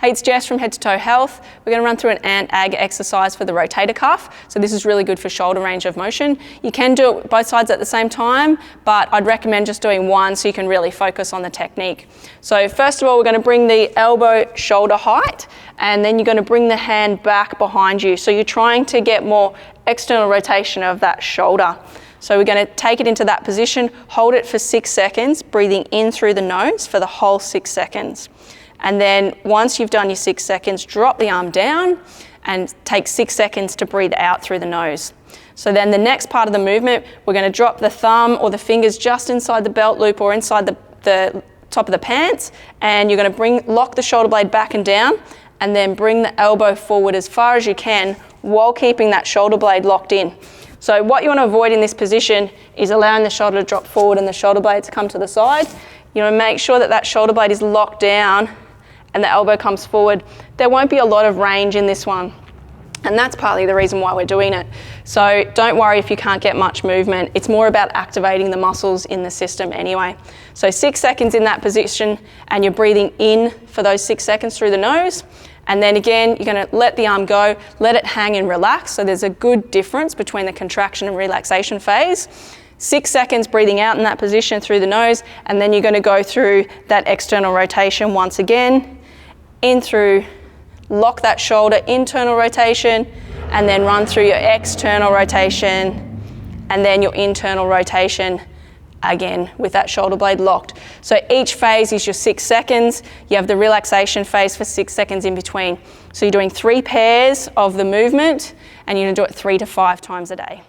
Hey, it's Jess from Head to Toe Health. We're going to run through an ant-ag exercise for the rotator cuff. So this is really good for shoulder range of motion. You can do it both sides at the same time, but I'd recommend just doing one so you can really focus on the technique. So first of all, we're going to bring the elbow shoulder height, and then you're going to bring the hand back behind you. So you're trying to get more external rotation of that shoulder. So we're going to take it into that position, hold it for 6 seconds, breathing in through the nose for the whole 6 seconds. And then once you've done your 6 seconds, drop the arm down and take 6 seconds to breathe out through the nose. So then the next part of the movement, we're going to drop the thumb or the fingers just inside the belt loop or inside the top of the pants, and you're going to lock the shoulder blade back and down, and then bring the elbow forward as far as you can while keeping that shoulder blade locked in. So what you want to avoid in this position is allowing the shoulder to drop forward and the shoulder blade to come to the side. You want to make sure that that shoulder blade is locked down and the elbow comes forward. There won't be a lot of range in this one, and that's partly the reason why we're doing it. So don't worry if you can't get much movement. It's more about activating the muscles in the system anyway. So 6 seconds in that position, and you're breathing in for those 6 seconds through the nose. And then again, you're going to let the arm go, let it hang and relax. So there's a good difference between the contraction and relaxation phase. 6 seconds breathing out in that position through the nose, and then you're going to go through that external rotation once again. In through, lock that shoulder, internal rotation, and then run through your external rotation, and then your internal rotation again with that shoulder blade locked. So each phase is your 6 seconds. You have the relaxation phase for 6 seconds in between. So you're doing 3 pairs of the movement, and you're going to do it 3 to 5 times a day.